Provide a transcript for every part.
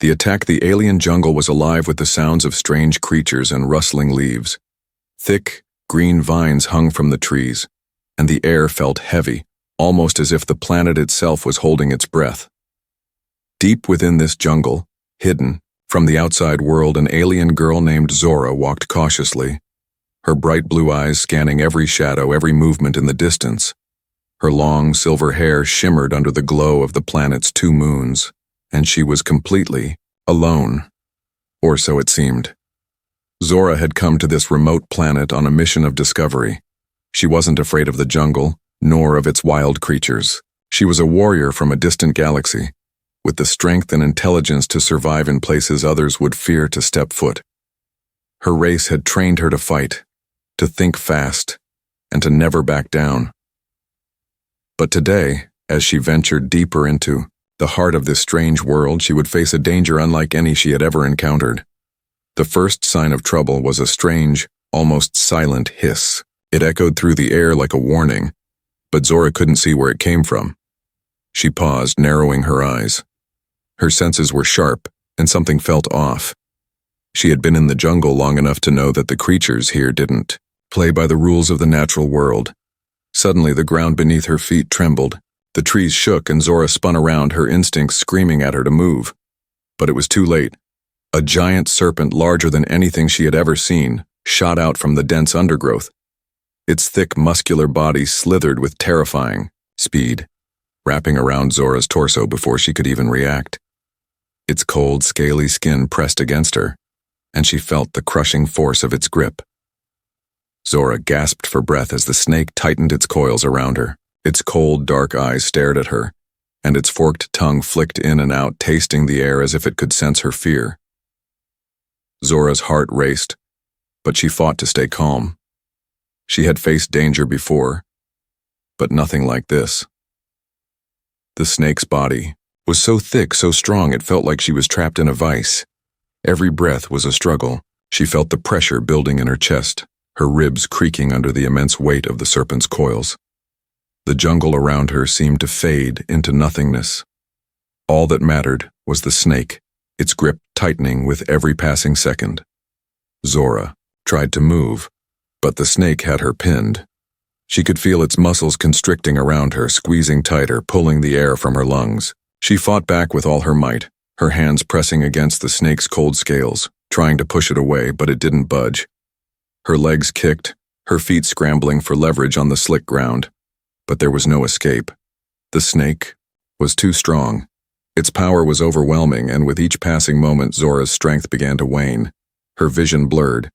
The alien jungle was alive with the sounds of strange creatures and rustling leaves. Thick, green vines hung from the trees, and the air felt heavy, almost as if the planet itself was holding its breath. Deep within this jungle, hidden from the outside world, an alien girl named Zora walked cautiously, her bright blue eyes scanning every shadow, every movement in the distance. Her long, silver hair shimmered under the glow of the planet's 2 moons, and she was completely alone, or so it seemed. Zora had come to this remote planet on a mission of discovery. She wasn't afraid of the jungle, nor of its wild creatures. She was a warrior from a distant galaxy, with the strength and intelligence to survive in places others would fear to step foot. Her race had trained her to fight, to think fast, and to never back down. But today, as she ventured deeper into the heart of this strange world, she would face a danger unlike any she had ever encountered. The first sign of trouble was a strange, almost silent hiss. It echoed through the air like a warning, but Zora couldn't see where it came from. She paused, narrowing her eyes. Her senses were sharp, and something felt off. She had been in the jungle long enough to know that the creatures here didn't play by the rules of the natural world. Suddenly, the ground beneath her feet trembled. The trees shook, and Zora spun around, her instincts screaming at her to move. But it was too late. A giant serpent larger than anything she had ever seen shot out from the dense undergrowth. Its thick, muscular body slithered with terrifying speed, wrapping around Zora's torso before she could even react. Its cold, scaly skin pressed against her, and she felt the crushing force of its grip. Zora gasped for breath as the snake tightened its coils around her. Its cold, dark eyes stared at her, and its forked tongue flicked in and out, tasting the air as if it could sense her fear. Zora's heart raced, but she fought to stay calm. She had faced danger before, but nothing like this. The snake's body was so thick, so strong, it felt like she was trapped in a vice. Every breath was a struggle. She felt the pressure building in her chest, her ribs creaking under the immense weight of the serpent's coils. The jungle around her seemed to fade into nothingness. All that mattered was the snake, its grip tightening with every passing second. Zora tried to move, but the snake had her pinned. She could feel its muscles constricting around her, squeezing tighter, pulling the air from her lungs. She fought back with all her might, her hands pressing against the snake's cold scales, trying to push it away, but it didn't budge. Her legs kicked, her feet scrambling for leverage on the slick ground. But there was no escape. The snake was too strong. Its power was overwhelming, and with each passing moment, Zora's strength began to wane. Her vision blurred.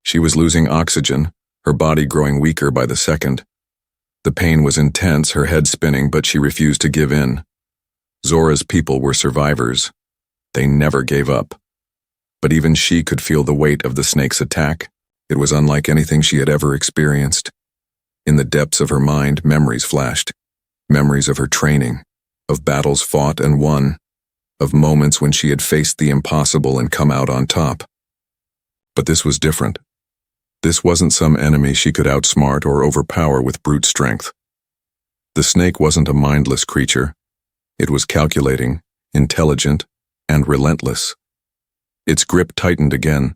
She was losing oxygen, her body growing weaker by the second. The pain was intense, her head spinning, but she refused to give in. Zora's people were survivors. They never gave up. But even she could feel the weight of the snake's attack. It was unlike anything she had ever experienced. In the depths of her mind, memories flashed. Memories of her training, of battles fought and won, of moments when she had faced the impossible and come out on top. But this was different. This wasn't some enemy she could outsmart or overpower with brute strength. The snake wasn't a mindless creature. It was calculating, intelligent, and relentless. Its grip tightened again,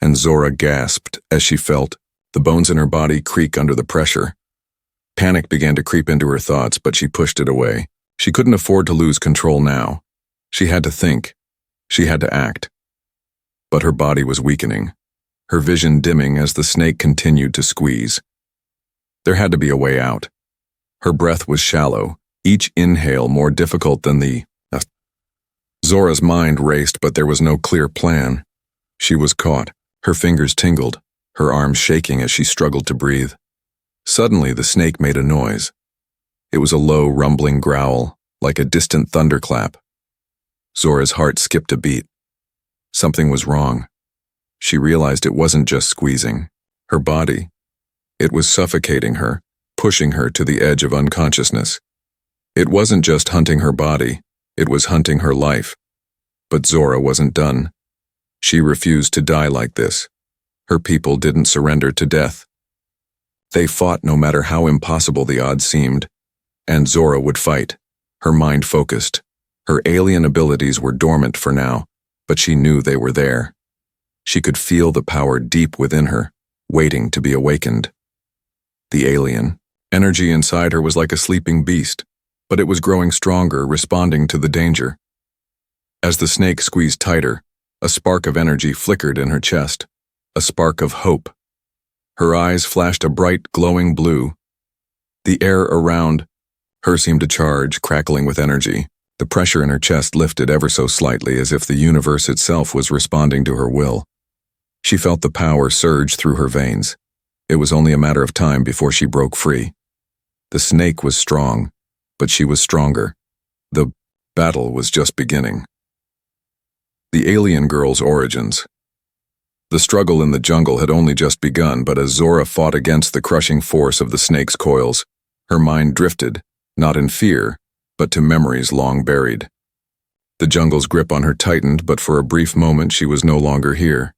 and Zora gasped as she felt the bones in her body creak under the pressure. Panic began to creep into her thoughts, but she pushed it away. She couldn't afford to lose control now. She had to think. She had to act. But her body was weakening, her vision dimming as the snake continued to squeeze. There had to be a way out. Her breath was shallow, each inhale more difficult than the Zora's mind raced, but there was no clear plan. She was caught. Her fingers tingled, her arms shaking as she struggled to breathe. Suddenly, the snake made a noise. It was a low, rumbling growl, like a distant thunderclap. Zora's heart skipped a beat. Something was wrong. She realized it wasn't just squeezing her body. It was suffocating her, pushing her to the edge of unconsciousness. It wasn't just hunting her body, it was hunting her life. But Zora wasn't done. She refused to die like this. Her people didn't surrender to death. They fought no matter how impossible the odds seemed, and Zora would fight, her mind focused, Her alien abilities were dormant for now, but she knew they were there. She could feel the power deep within her, waiting to be awakened. The alien energy inside her was like a sleeping beast, but it was growing stronger, responding to the danger. As the snake squeezed tighter, a spark of energy flickered in her chest, a spark of hope. Her eyes flashed a bright, glowing blue. The air around her seemed to charge, crackling with energy. The pressure in her chest lifted ever so slightly, as if the universe itself was responding to her will. She felt the power surge through her veins. It was only a matter of time before she broke free. The snake was strong, but she was stronger. The battle was just beginning. The alien girl's origins. The struggle in the jungle had only just begun, but as Zora fought against the crushing force of the snake's coils, her mind drifted, not in fear, but to memories long buried. The jungle's grip on her tightened, but for a brief moment she was no longer here.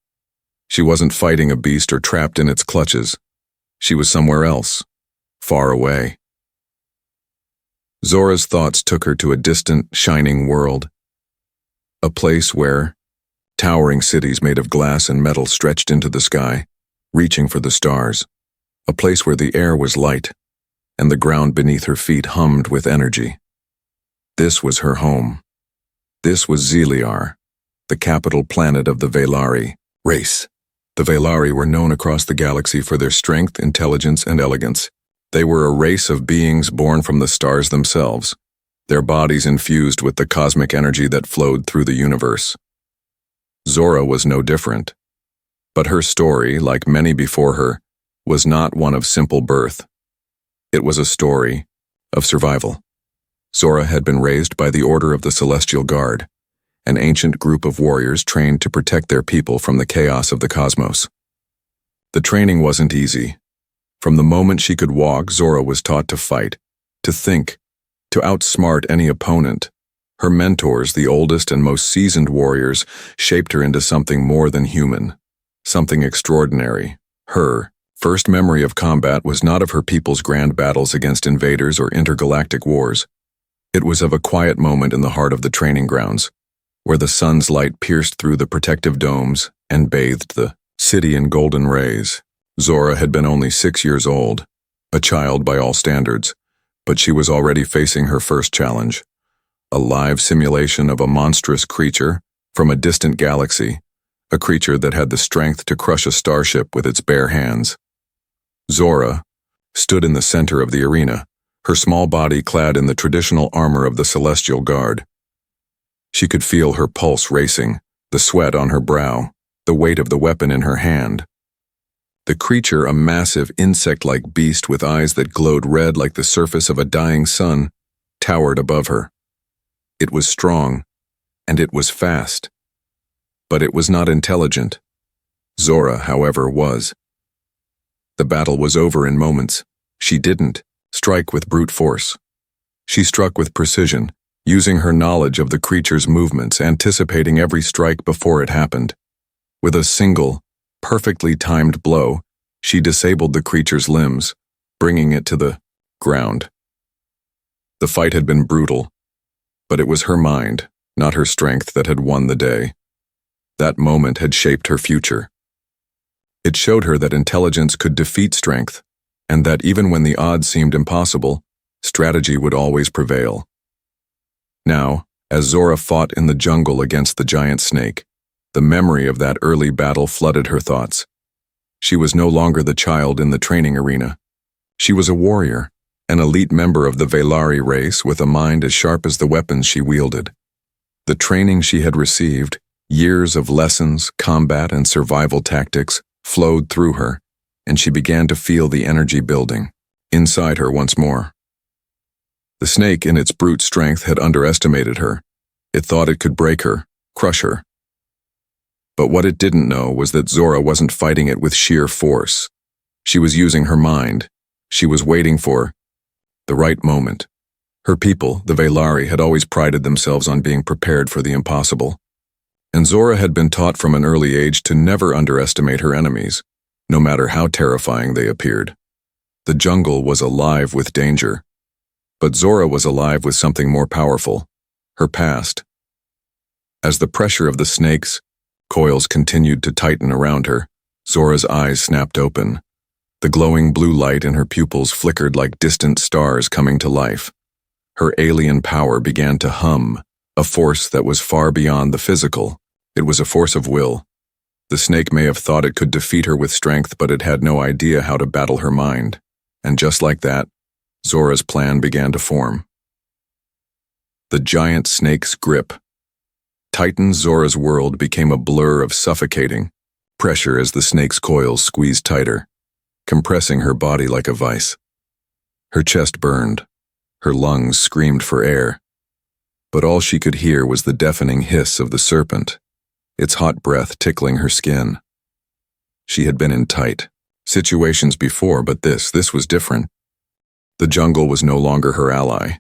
She wasn't fighting a beast or trapped in its clutches. She was somewhere else, far away. Zora's thoughts took her to a distant, shining world. A place where towering cities made of glass and metal stretched into the sky, reaching for the stars. A place where the air was light, and the ground beneath her feet hummed with energy. This was her home. This was Zeliar, the capital planet of the Velari race. The Velari were known across the galaxy for their strength, intelligence, and elegance. They were a race of beings born from the stars themselves, their bodies infused with the cosmic energy that flowed through the universe. Zora was no different. But her story, like many before her, was not one of simple birth. It was a story of survival. Zora had been raised by the Order of the Celestial Guard, an ancient group of warriors trained to protect their people from the chaos of the cosmos. The training wasn't easy. From the moment she could walk, Zora was taught to fight, to think, to outsmart any opponent. Her mentors, the oldest and most seasoned warriors, shaped her into something more than human, something extraordinary. Her first memory of combat was not of her people's grand battles against invaders or intergalactic wars. It was of a quiet moment in the heart of the training grounds, where the sun's light pierced through the protective domes and bathed the city in golden rays. Zora had been only 6 years old, a child by all standards, but she was already facing her first challenge, a live simulation of a monstrous creature from a distant galaxy, a creature that had the strength to crush a starship with its bare hands. Zora stood in the center of the arena, her small body clad in the traditional armor of the Celestial Guard. She could feel her pulse racing, the sweat on her brow, the weight of the weapon in her hand. The creature, a massive insect-like beast with eyes that glowed red like the surface of a dying sun, towered above her. It was strong, and it was fast. But it was not intelligent. Zora, however, was. The battle was over in moments. She didn't strike with brute force. She struck with precision, using her knowledge of the creature's movements, anticipating every strike before it happened. With a single, perfectly timed blow, she disabled the creature's limbs, bringing it to the ground. The fight had been brutal, but it was her mind, not her strength, that had won the day. That moment had shaped her future. It showed her that intelligence could defeat strength, and that even when the odds seemed impossible, strategy would always prevail. Now, as Zora fought in the jungle against the giant snake, the memory of that early battle flooded her thoughts. She was no longer the child in the training arena. She was a warrior, an elite member of the Velari race with a mind as sharp as the weapons she wielded. The training she had received, years of lessons, combat, and survival tactics, flowed through her, and she began to feel the energy building inside her once more. The snake, in its brute strength, had underestimated her. It thought it could break her, crush her. But what it didn't know was that Zora wasn't fighting it with sheer force. She was using her mind. She was waiting for the right moment. Her people, the Velari, had always prided themselves on being prepared for the impossible. And Zora had been taught from an early age to never underestimate her enemies, no matter how terrifying they appeared. The jungle was alive with danger. But Zora was alive with something more powerful, her past. As the pressure of the snake's coils continued to tighten around her, Zora's eyes snapped open. The glowing blue light in her pupils flickered like distant stars coming to life. Her alien power began to hum, a force that was far beyond the physical. It was a force of will. The snake may have thought it could defeat her with strength, but it had no idea how to battle her mind. And just like that, Zora's plan began to form. The giant snake's grip. Tightened Zora's world became a blur of suffocating pressure as the snake's coils squeezed tighter, compressing her body like a vice. Her chest burned. Her lungs screamed for air. But all she could hear was the deafening hiss of the serpent, its hot breath tickling her skin. She had been in tight situations before, but this was different. The jungle was no longer her ally.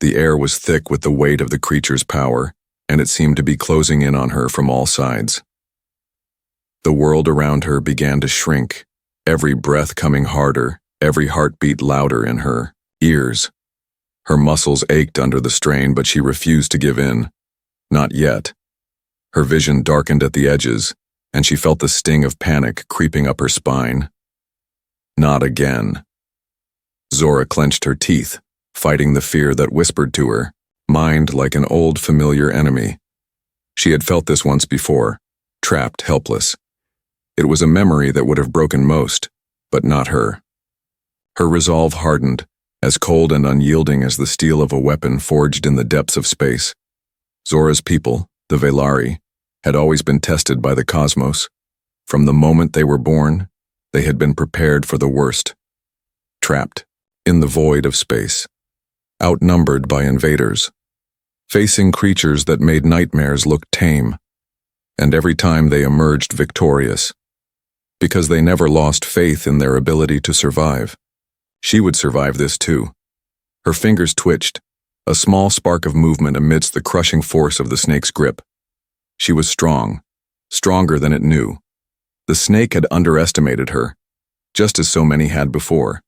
The air was thick with the weight of the creature's power, and it seemed to be closing in on her from all sides. The world around her began to shrink, every breath coming harder, every heartbeat louder in her ears. Her muscles ached under the strain, but she refused to give in. Not yet. Her vision darkened at the edges, and she felt the sting of panic creeping up her spine. Not again. Zora clenched her teeth, fighting the fear that whispered to her, mind like an old familiar enemy. She had felt this once before, trapped, helpless. It was a memory that would have broken most, but not her. Her resolve hardened, as cold and unyielding as the steel of a weapon forged in the depths of space. Zora's people, the Velari, had always been tested by the cosmos. From the moment they were born, they had been prepared for the worst. Trapped in the void of space, outnumbered by invaders, facing creatures that made nightmares look tame, and every time they emerged victorious, because they never lost faith in their ability to survive. She would survive this too. Her fingers twitched, a small spark of movement amidst the crushing force of the snake's grip. She was strong, stronger than it knew. The snake had underestimated her, just as so many had before.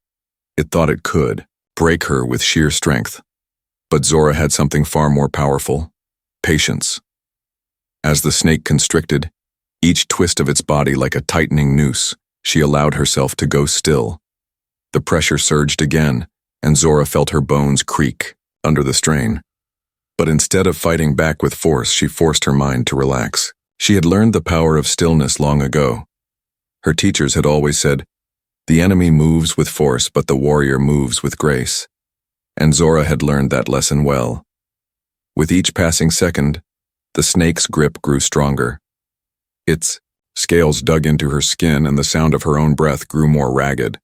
It thought it could break her with sheer strength. But Zora had something far more powerful: patience. As the snake constricted, each twist of its body like a tightening noose, she allowed herself to go still. The pressure surged again, and Zora felt her bones creak under the strain. But instead of fighting back with force, she forced her mind to relax. She had learned the power of stillness long ago. Her teachers had always said, "The enemy moves with force, but the warrior moves with grace." And Zora had learned that lesson well. With each passing second, the snake's grip grew stronger. Its scales dug into her skin, and the sound of her own breath grew more ragged.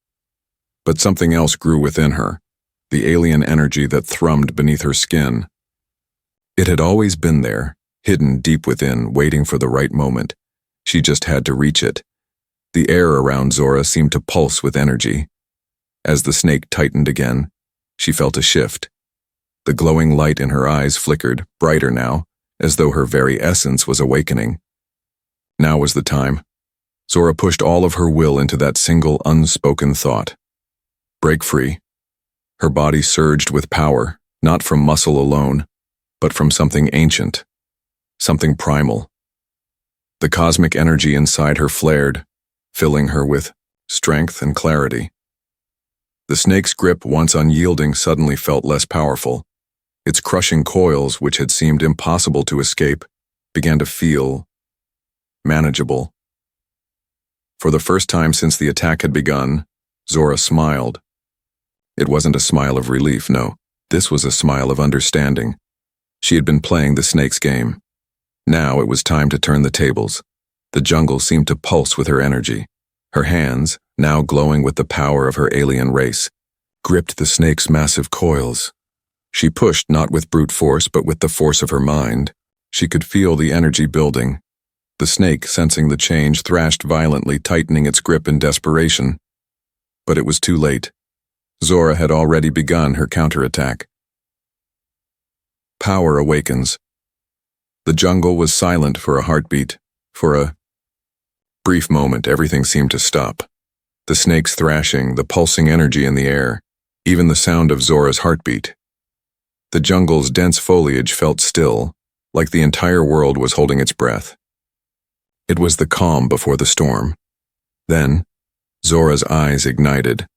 But something else grew within her, the alien energy that thrummed beneath her skin. It had always been there, hidden deep within, waiting for the right moment. She just had to reach it. The air around Zora seemed to pulse with energy. As the snake tightened again, she felt a shift. The glowing light in her eyes flickered, brighter now, as though her very essence was awakening. Now was the time. Zora pushed all of her will into that single unspoken thought. Break free. Her body surged with power, not from muscle alone, but from something ancient, something primal. The cosmic energy inside her flared, filling her with strength and clarity. The snake's grip, once unyielding, suddenly felt less powerful. Its crushing coils, which had seemed impossible to escape, began to feel manageable. For the first time since the attack had begun, Zora smiled. It wasn't a smile of relief, no. This was a smile of understanding. She had been playing the snake's game. Now it was time to turn the tables. The jungle seemed to pulse with her energy. Her hands, now glowing with the power of her alien race, gripped the snake's massive coils. She pushed not with brute force, but with the force of her mind. She could feel the energy building. The snake, sensing the change, thrashed violently, tightening its grip in desperation. But it was too late. Zora had already begun her counterattack. Power awakens. The jungle was silent for a heartbeat. For a brief moment, everything seemed to stop. The snake's thrashing, the pulsing energy in the air, even the sound of Zora's heartbeat. The jungle's dense foliage felt still, like the entire world was holding its breath. It was the calm before the storm. Then, Zora's eyes ignited.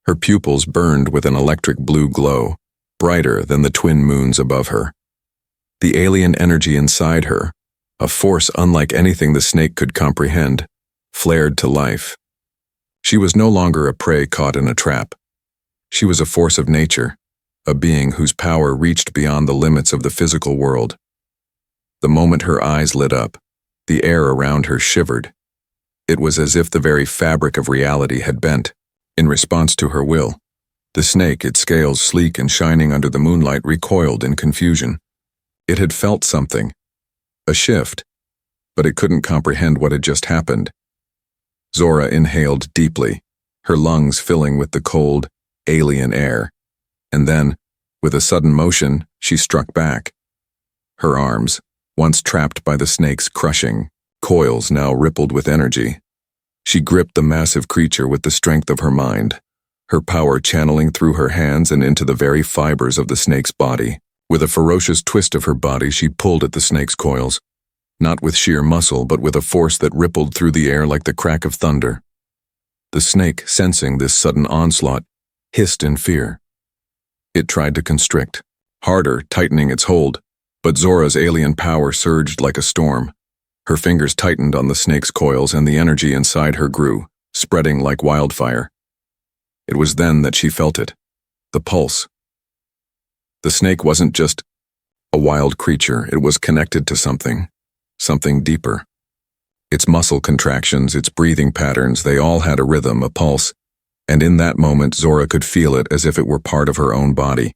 Her pupils burned with an electric blue glow, brighter than the twin moons above her. The alien energy inside her, a force unlike anything the snake could comprehend, flared to life. She was no longer a prey caught in a trap. She was a force of nature, a being whose power reached beyond the limits of the physical world. The moment her eyes lit up, the air around her shivered. It was as if the very fabric of reality had bent, in response to her will. The snake, its scales sleek and shining under the moonlight, recoiled in confusion. It had felt something, a shift, but it couldn't comprehend what had just happened. Zora inhaled deeply, her lungs filling with the cold, alien air, and then, with a sudden motion, she struck back. Her arms, once trapped by the snake's crushing coils, now rippled with energy. She gripped the massive creature with the strength of her mind, her power channeling through her hands and into the very fibers of the snake's body. With a ferocious twist of her body, she pulled at the snake's coils, not with sheer muscle, but with a force that rippled through the air like the crack of thunder. The snake, sensing this sudden onslaught, hissed in fear. It tried to constrict, harder, tightening its hold, but Zora's alien power surged like a storm. Her fingers tightened on the snake's coils and the energy inside her grew, spreading like wildfire. It was then that she felt it, the pulse. The snake wasn't just a wild creature, it was connected to something deeper. Its muscle contractions, its breathing patterns, they all had a rhythm, a pulse, and in that moment Zora could feel it as if it were part of her own body.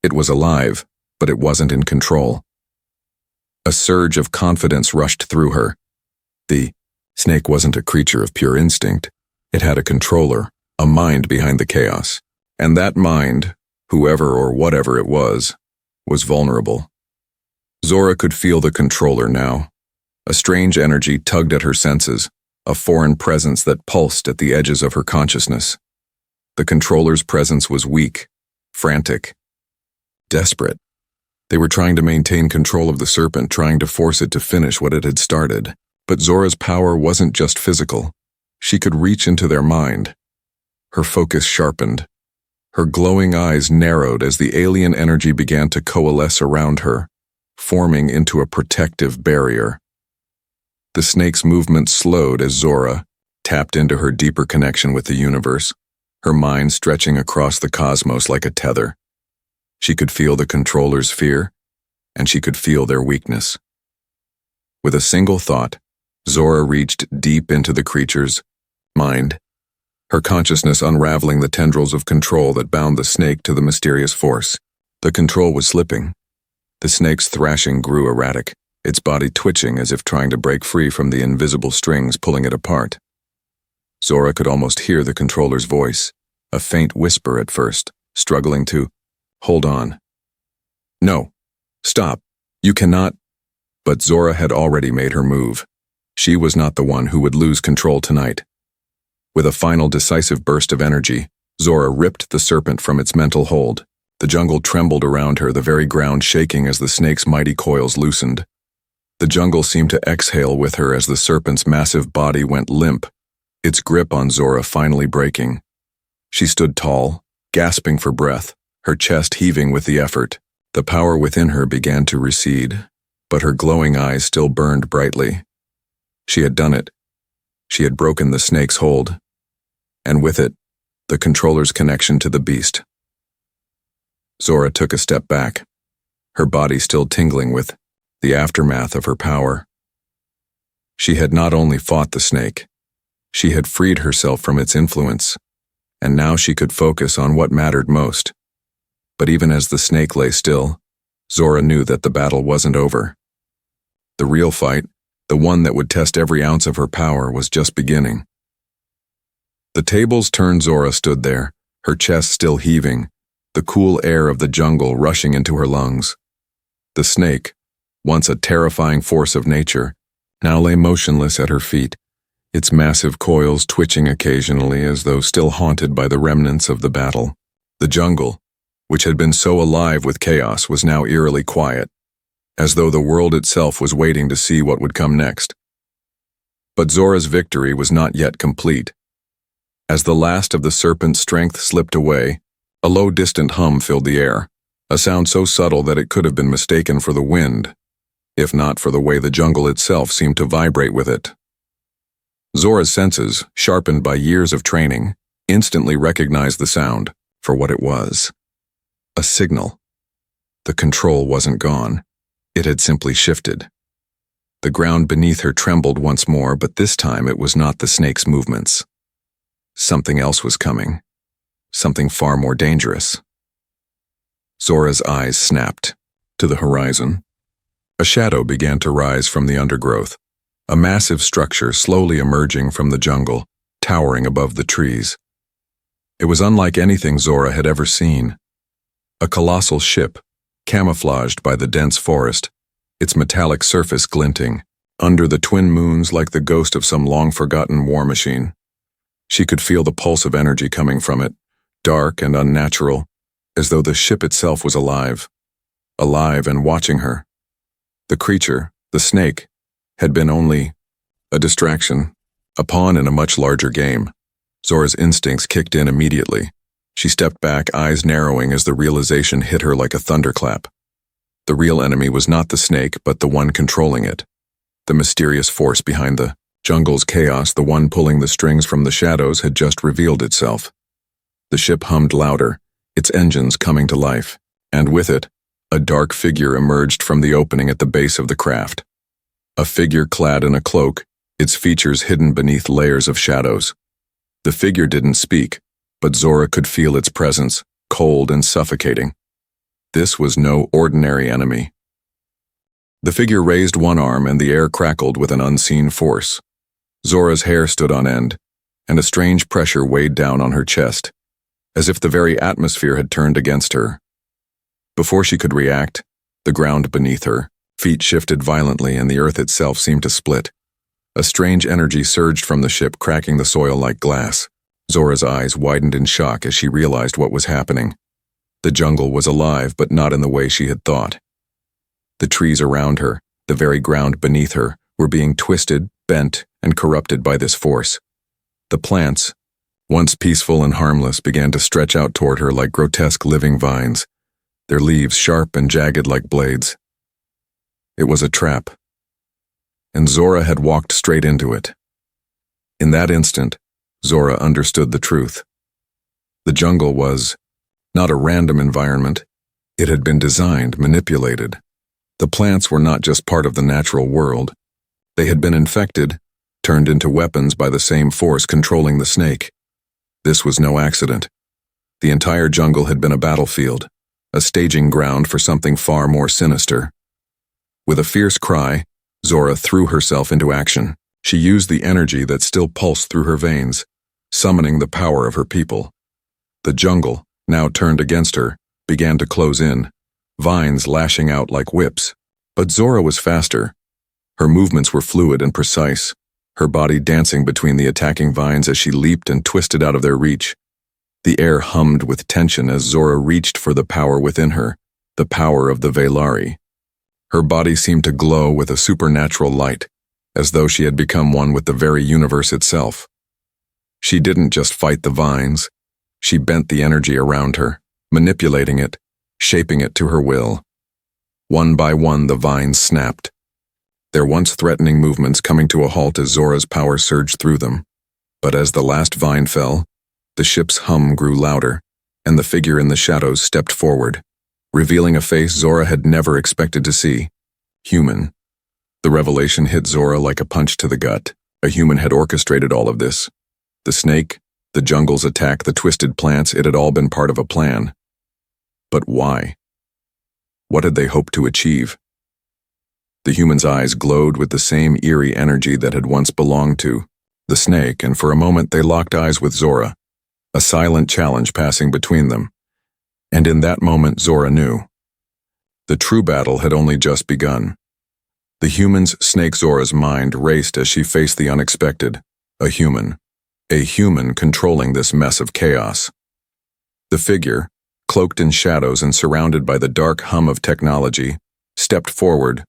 It was alive, but it wasn't in control. A surge of confidence rushed through her. The snake wasn't a creature of pure instinct. It had a controller, a mind behind the chaos. And that mind, whoever or whatever it was vulnerable. Zora could feel the controller now. A strange energy tugged at her senses, a foreign presence that pulsed at the edges of her consciousness. The controller's presence was weak, frantic, desperate. They were trying to maintain control of the serpent, trying to force it to finish what it had started. But Zora's power wasn't just physical. She could reach into their mind. Her focus sharpened. Her glowing eyes narrowed as the alien energy began to coalesce around her, forming into a protective barrier. The snake's movement slowed as Zora tapped into her deeper connection with the universe, her mind stretching across the cosmos like a tether. She could feel the controller's fear, and she could feel their weakness. With a single thought, Zora reached deep into the creature's mind, her consciousness unraveling the tendrils of control that bound the snake to the mysterious force. The control was slipping. The snake's thrashing grew erratic, its body twitching as if trying to break free from the invisible strings pulling it apart. Zora could almost hear the controller's voice, a faint whisper at first, struggling to hold on. No, stop, you cannot. But Zora had already made her move. She was not the one who would lose control tonight. With a final decisive burst of energy, Zora ripped the serpent from its mental hold. The jungle trembled around her, the very ground shaking as the snake's mighty coils loosened. The jungle seemed to exhale with her as the serpent's massive body went limp, its grip on Zora finally breaking. She stood tall, gasping for breath, her chest heaving with the effort. The power within her began to recede, but her glowing eyes still burned brightly. She had done it. She had broken the snake's hold, and with it, the controller's connection to the beast. Zora took a step back, her body still tingling with the aftermath of her power. She had not only fought the snake, she had freed herself from its influence, and now she could focus on what mattered most. But even as the snake lay still, Zora knew that the battle wasn't over. The real fight, the one that would test every ounce of her power, was just beginning. The tables turned. Zora stood there, her chest still heaving, the cool air of the jungle rushing into her lungs. The snake, once a terrifying force of nature, now lay motionless at her feet, its massive coils twitching occasionally as though still haunted by the remnants of the battle. The jungle, which had been so alive with chaos, was now eerily quiet, as though the world itself was waiting to see what would come next. But Zora's victory was not yet complete. As the last of the serpent's strength slipped away, a low distant hum filled the air, a sound so subtle that it could have been mistaken for the wind, if not for the way the jungle itself seemed to vibrate with it. Zora's senses, sharpened by years of training, instantly recognized the sound for what it was. A signal. The control wasn't gone. It had simply shifted. The ground beneath her trembled once more, but this time it was not the snake's movements. Something else was coming. Something far more dangerous. Zora's eyes snapped to the horizon. A shadow began to rise from the undergrowth, a massive structure slowly emerging from the jungle, towering above the trees. It was unlike anything Zora had ever seen. A colossal ship, camouflaged by the dense forest, its metallic surface glinting, under the twin moons like the ghost of some long-forgotten war machine. She could feel the pulse of energy coming from it, dark and unnatural, as though the ship itself was alive and watching her. The creature, the snake, had been only a distraction, a pawn in a much larger game. Zora's instincts kicked in immediately. She stepped back, eyes narrowing as the realization hit her like a thunderclap. The real enemy was not the snake, but the one controlling it. The mysterious force behind the jungle's chaos, the one pulling the strings from the shadows, had just revealed itself. The ship hummed louder, its engines coming to life, and with it, a dark figure emerged from the opening at the base of the craft. A figure clad in a cloak, its features hidden beneath layers of shadows. The figure didn't speak, but Zora could feel its presence, cold and suffocating. This was no ordinary enemy. The figure raised one arm and the air crackled with an unseen force. Zora's hair stood on end, and a strange pressure weighed down on her chest, as if the very atmosphere had turned against her. Before she could react, the ground beneath her, feet shifted violently and the earth itself seemed to split. A strange energy surged from the ship, cracking the soil like glass. Zora's eyes widened in shock as she realized what was happening. The jungle was alive, but not in the way she had thought. The trees around her, the very ground beneath her, were being twisted, bent, and corrupted by this force. The plants, once peaceful and harmless, began to stretch out toward her like grotesque living vines, their leaves sharp and jagged like blades. It was a trap, and Zora had walked straight into it. In that instant, Zora understood the truth. The jungle was not a random environment. It had been designed, manipulated. The plants were not just part of the natural world. They had been infected, turned into weapons by the same force controlling the snake. This was no accident. The entire jungle had been a battlefield, a staging ground for something far more sinister. With a fierce cry, Zora threw herself into action. She used the energy that still pulsed through her veins, summoning the power of her people. The jungle, now turned against her, began to close in, vines lashing out like whips. But Zora was faster. Her movements were fluid and precise, her body dancing between the attacking vines as she leaped and twisted out of their reach. The air hummed with tension as Zora reached for the power within her, the power of the Veilari. Her body seemed to glow with a supernatural light, as though she had become one with the very universe itself. She didn't just fight the vines. She bent the energy around her, manipulating it, shaping it to her will. One by one, the vines snapped, their once threatening movements coming to a halt as Zora's power surged through them. But as the last vine fell, the ship's hum grew louder, and the figure in the shadows stepped forward, revealing a face Zora had never expected to see. Human. The revelation hit Zora like a punch to the gut. A human had orchestrated all of this. The snake, the jungle's attack, the twisted plants, it had all been part of a plan. But why? What had they hoped to achieve? The human's eyes glowed with the same eerie energy that had once belonged to the snake, and for a moment they locked eyes with Zora, a silent challenge passing between them. And in that moment Zora knew. The true battle had only just begun. The human's snake Zora's mind raced as she faced the unexpected. A human controlling this mess of chaos. The figure, cloaked in shadows and surrounded by the dark hum of technology, stepped forward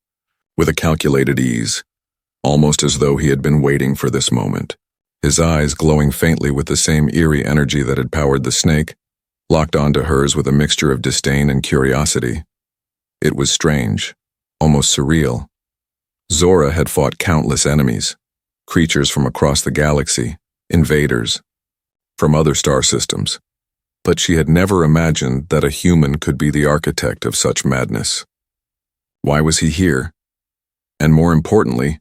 with a calculated ease, almost as though he had been waiting for this moment. His eyes, glowing faintly with the same eerie energy that had powered the snake, locked onto hers with a mixture of disdain and curiosity. It was strange, almost surreal. Zora had fought countless enemies, creatures from across the galaxy, invaders, from other star systems, but she had never imagined that a human could be the architect of such madness. Why was he here? And more importantly,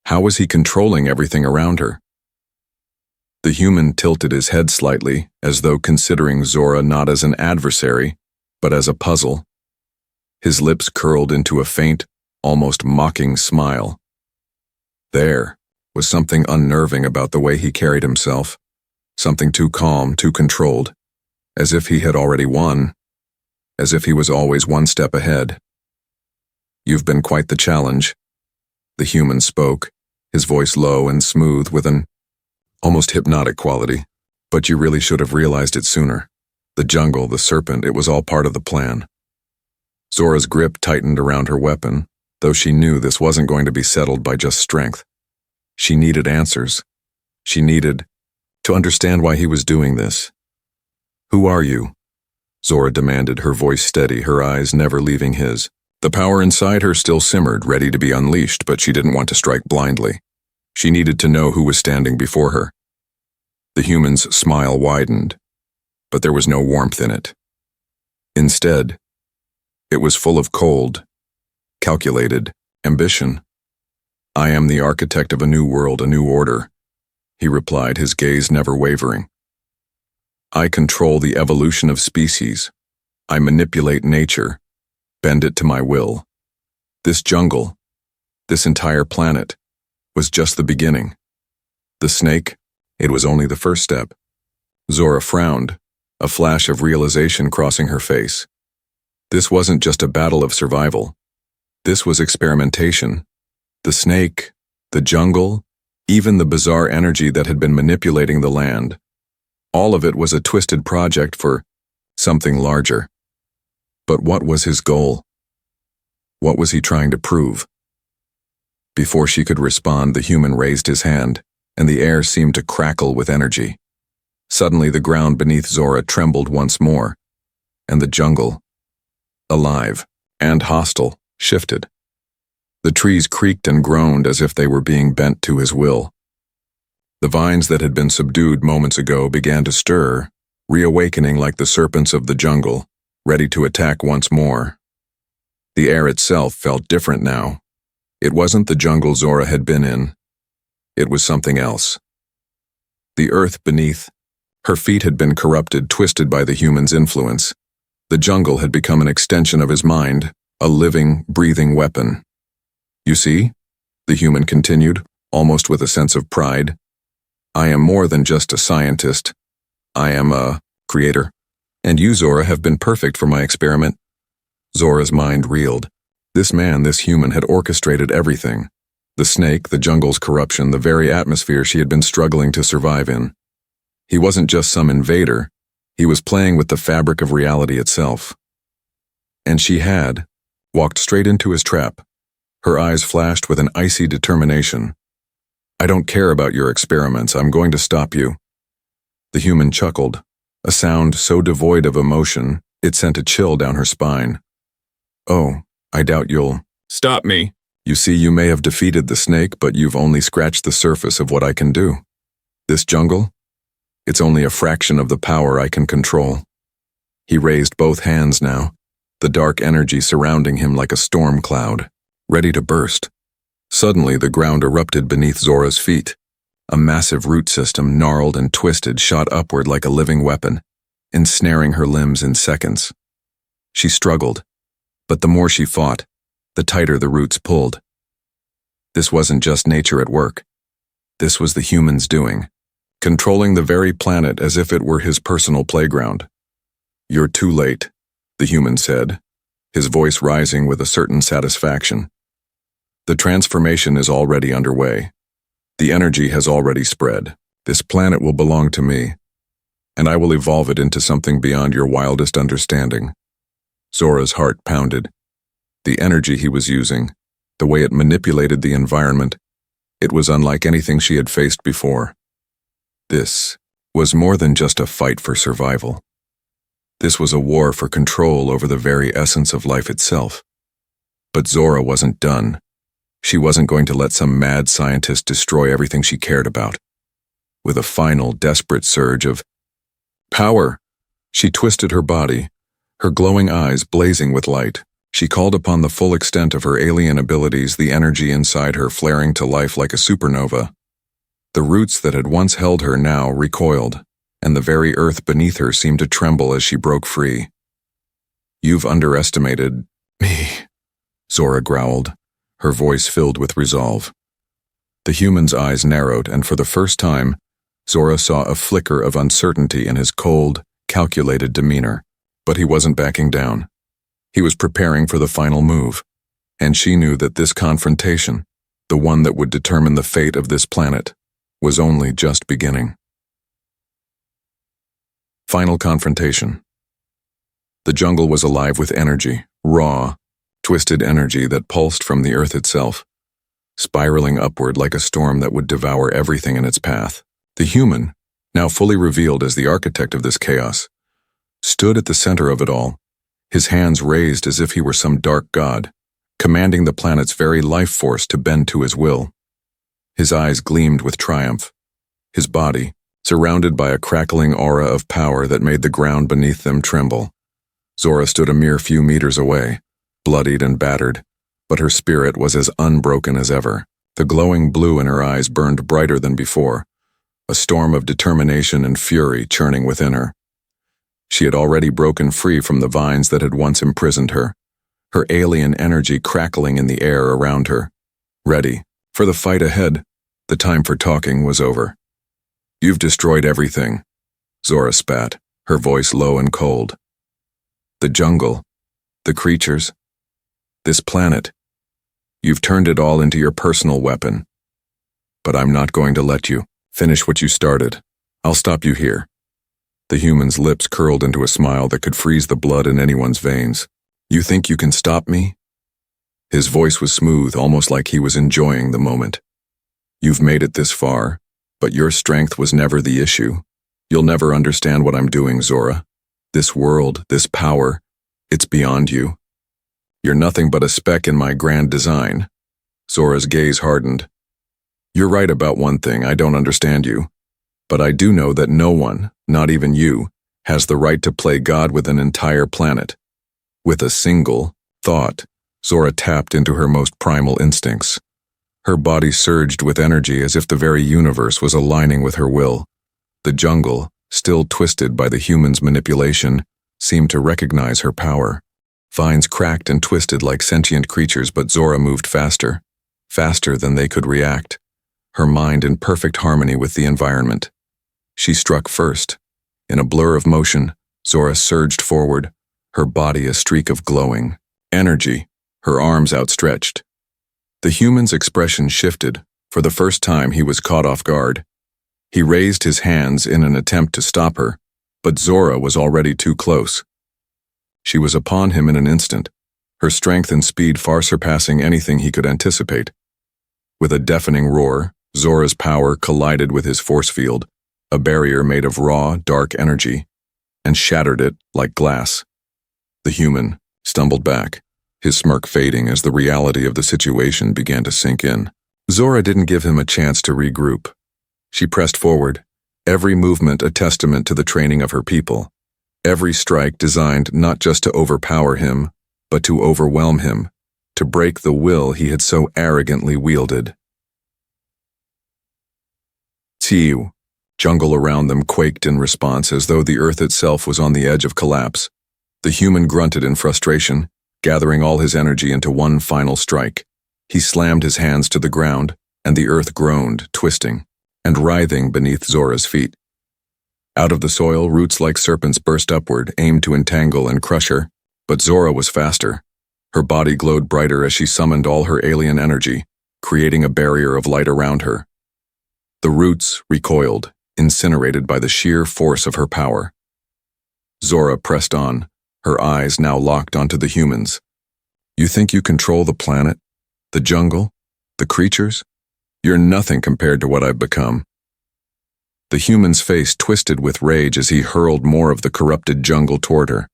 how was he controlling everything around her? The human tilted his head slightly, as though considering Zora not as an adversary, but as a puzzle. His lips curled into a faint, almost mocking smile. There was something unnerving about the way he carried himself, something too calm, too controlled, as if he had already won, as if he was always one step ahead. "You've been quite the challenge," the human spoke, his voice low and smooth with an almost hypnotic quality. "But you really should have realized it sooner. The jungle, the serpent, it was all part of the plan." Zora's grip tightened around her weapon, though she knew this wasn't going to be settled by just strength. She needed answers. She needed to understand why he was doing this. "Who are you?" Zora demanded, her voice steady, her eyes never leaving his. The power inside her still simmered, ready to be unleashed, but she didn't want to strike blindly. She needed to know who was standing before her. The human's smile widened, but there was no warmth in it. Instead, it was full of cold, calculated ambition. "I am the architect of a new world, a new order," he replied, his gaze never wavering. "I control the evolution of species. I manipulate nature, bend it to my will. This jungle, this entire planet, was just the beginning. The snake, it was only the first step." Zora frowned, a flash of realization crossing her face. This wasn't just a battle of survival. This was experimentation. The snake, the jungle, even the bizarre energy that had been manipulating the land. All of it was a twisted project for something larger. But what was his goal? What was he trying to prove? Before she could respond, the human raised his hand, and the air seemed to crackle with energy. Suddenly, the ground beneath Zora trembled once more, and the jungle, alive and hostile, shifted. The trees creaked and groaned as if they were being bent to his will. The vines that had been subdued moments ago began to stir, reawakening like the serpents of the jungle, ready to attack once more. The air itself felt different now. It wasn't the jungle Zora had been in. It was something else. The earth beneath, her feet had been corrupted, twisted by the human's influence. The jungle had become an extension of his mind, a living, breathing weapon. "You see," the human continued, almost with a sense of pride, "I am more than just a scientist. I am a creator. And you, Zora, have been perfect for my experiment." Zora's mind reeled. This man, this human, had orchestrated everything. The snake, the jungle's corruption, the very atmosphere she had been struggling to survive in. He wasn't just some invader. He was playing with the fabric of reality itself. And she had walked straight into his trap. Her eyes flashed with an icy determination. "I don't care about your experiments. I'm going to stop you." The human chuckled, a sound so devoid of emotion, it sent a chill down her spine. "Oh, I doubt you'll stop me. You see, you may have defeated the snake, but you've only scratched the surface of what I can do. This jungle? It's only a fraction of the power I can control." He raised both hands now, the dark energy surrounding him like a storm cloud, ready to burst. Suddenly, the ground erupted beneath Zora's feet. A massive root system, gnarled and twisted, shot upward like a living weapon, ensnaring her limbs in seconds. She struggled, but the more she fought, the tighter the roots pulled. This wasn't just nature at work. This was the human's doing, controlling the very planet as if it were his personal playground. "You're too late," the human said, his voice rising with a certain satisfaction. "The transformation is already underway. The energy has already spread. This planet will belong to me. and I will evolve it into something beyond your wildest understanding." Zora's heart pounded. The energy he was using, the way it manipulated the environment, it was unlike anything she had faced before. This was more than just a fight for survival. This was a war for control over the very essence of life itself. But Zora wasn't done. She wasn't going to let some mad scientist destroy everything she cared about. With a final, desperate surge of power, she twisted her body, her glowing eyes blazing with light. She called upon the full extent of her alien abilities, the energy inside her flaring to life like a supernova. The roots that had once held her now recoiled, and the very earth beneath her seemed to tremble as she broke free. "You've underestimated me," Zora growled, her voice filled with resolve. The human's eyes narrowed, and for the first time, Zora saw a flicker of uncertainty in his cold, calculated demeanor. But he wasn't backing down. He was preparing for the final move, and she knew that this confrontation, the one that would determine the fate of this planet, was only just beginning. Final confrontation. The jungle was alive with energy, raw, twisted energy that pulsed from the earth itself, spiraling upward like a storm that would devour everything in its path. The human, now fully revealed as the architect of this chaos, stood at the center of it all, his hands raised as if he were some dark god, commanding the planet's very life force to bend to his will. His eyes gleamed with triumph, his body surrounded by a crackling aura of power that made the ground beneath them tremble. Zora stood a mere few meters away, bloodied and battered, but her spirit was as unbroken as ever. The glowing blue in her eyes burned brighter than before, a storm of determination and fury churning within her. She had already broken free from the vines that had once imprisoned her, her alien energy crackling in the air around her. Ready for the fight ahead, the time for talking was over. "You've destroyed everything," Zora spat, her voice low and cold. "The jungle, the creatures, this planet. You've turned it all into your personal weapon. But I'm not going to let you finish what you started. I'll stop you here." The human's lips curled into a smile that could freeze the blood in anyone's veins. "You think you can stop me?" His voice was smooth, almost like he was enjoying the moment. "You've made it this far, but your strength was never the issue. You'll never understand what I'm doing, Zora. This world, this power, it's beyond you. You're nothing but a speck in my grand design." Zora's gaze hardened. "You're right about one thing, I don't understand you. But I do know that no one, not even you, has the right to play God with an entire planet." With a single thought, Zora tapped into her most primal instincts. Her body surged with energy as if the very universe was aligning with her will. The jungle, still twisted by the human's manipulation, seemed to recognize her power. Vines cracked and twisted like sentient creatures, but Zora moved faster, faster than they could react, her mind in perfect harmony with the environment. She struck first. In a blur of motion, Zora surged forward, her body a streak of glowing energy, her arms outstretched. The human's expression shifted. For the first time, he was caught off guard. He raised his hands in an attempt to stop her, but Zora was already too close. She was upon him in an instant, her strength and speed far surpassing anything he could anticipate. With a deafening roar, Zora's power collided with his force field, a barrier made of raw, dark energy, and shattered it like glass. The human stumbled back, his smirk fading as the reality of the situation began to sink in. Zora didn't give him a chance to regroup. She pressed forward, every movement a testament to the training of her people, every strike designed not just to overpower him, but to overwhelm him, to break the will he had so arrogantly wielded. Tiu. Jungle around them quaked in response as though the earth itself was on the edge of collapse. The human grunted in frustration, gathering all his energy into one final strike. He slammed his hands to the ground, and the earth groaned, twisting, and writhing beneath Zora's feet. Out of the soil, roots like serpents burst upward, aimed to entangle and crush her, but Zora was faster. Her body glowed brighter as she summoned all her alien energy, creating a barrier of light around her. The roots recoiled, incinerated by the sheer force of her power. Zora pressed on, her eyes now locked onto the humans. You think you control the planet, the jungle, the creatures? You're nothing compared to what I've become. The human's face twisted with rage as he hurled more of the corrupted jungle toward her.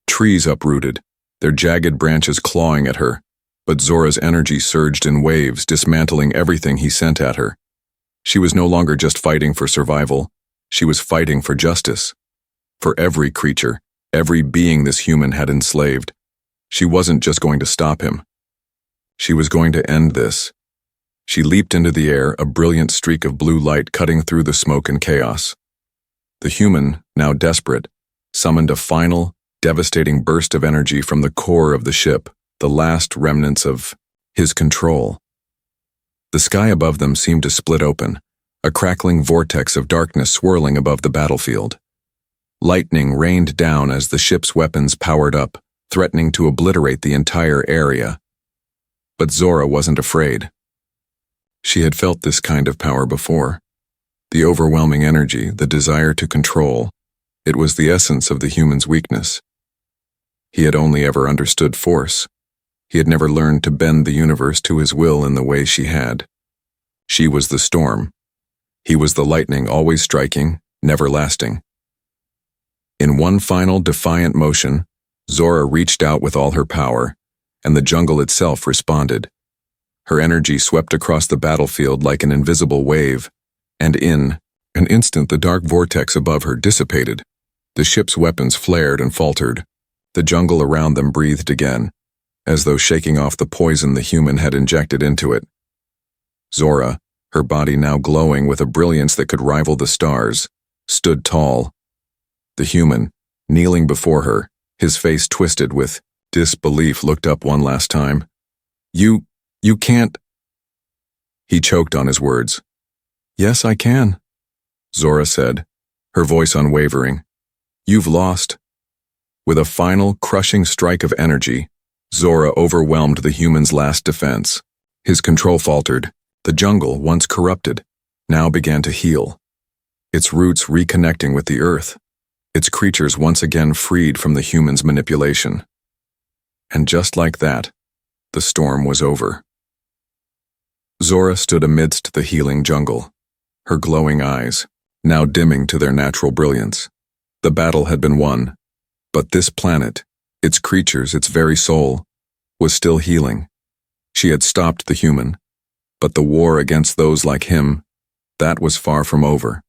Trees uprooted, their jagged branches clawing at her, but Zora's energy surged in waves, dismantling everything he sent at her. She was no longer just fighting for survival, she was fighting for justice. For every creature, every being this human had enslaved. She wasn't just going to stop him. She was going to end this. She leaped into the air, a brilliant streak of blue light cutting through the smoke and chaos. The human, now desperate, summoned a final, devastating burst of energy from the core of the ship, the last remnants of his control. The sky above them seemed to split open, a crackling vortex of darkness swirling above the battlefield. Lightning rained down as the ship's weapons powered up, threatening to obliterate the entire area. But Zora wasn't afraid. She had felt this kind of power before. The overwhelming energy, the desire to control, it was the essence of the human's weakness. He had only ever understood force. He had never learned to bend the universe to his will in the way she had. She was the storm. He was the lightning, always striking, never lasting. In one final defiant motion, Zora reached out with all her power, and the jungle itself responded. Her energy swept across the battlefield like an invisible wave, and in an instant the dark vortex above her dissipated. The ship's weapons flared and faltered. The jungle around them breathed again, as though shaking off the poison the human had injected into it. Zora, her body now glowing with a brilliance that could rival the stars, stood tall. The human, kneeling before her, his face twisted with disbelief, looked up one last time. You can't. He choked on his words. Yes, I can, Zora said, her voice unwavering. You've lost. With a final, crushing strike of energy, Zora overwhelmed the human's last defense. His control faltered. The jungle, once corrupted, now began to heal. Its roots reconnecting with the earth. Its creatures once again freed from the human's manipulation. And just like that, the storm was over. Zora stood amidst the healing jungle, her glowing eyes, now dimming to their natural brilliance. The battle had been won, but this planet, its creatures, its very soul, was still healing. She had stopped the human, but the war against those like him, that was far from over.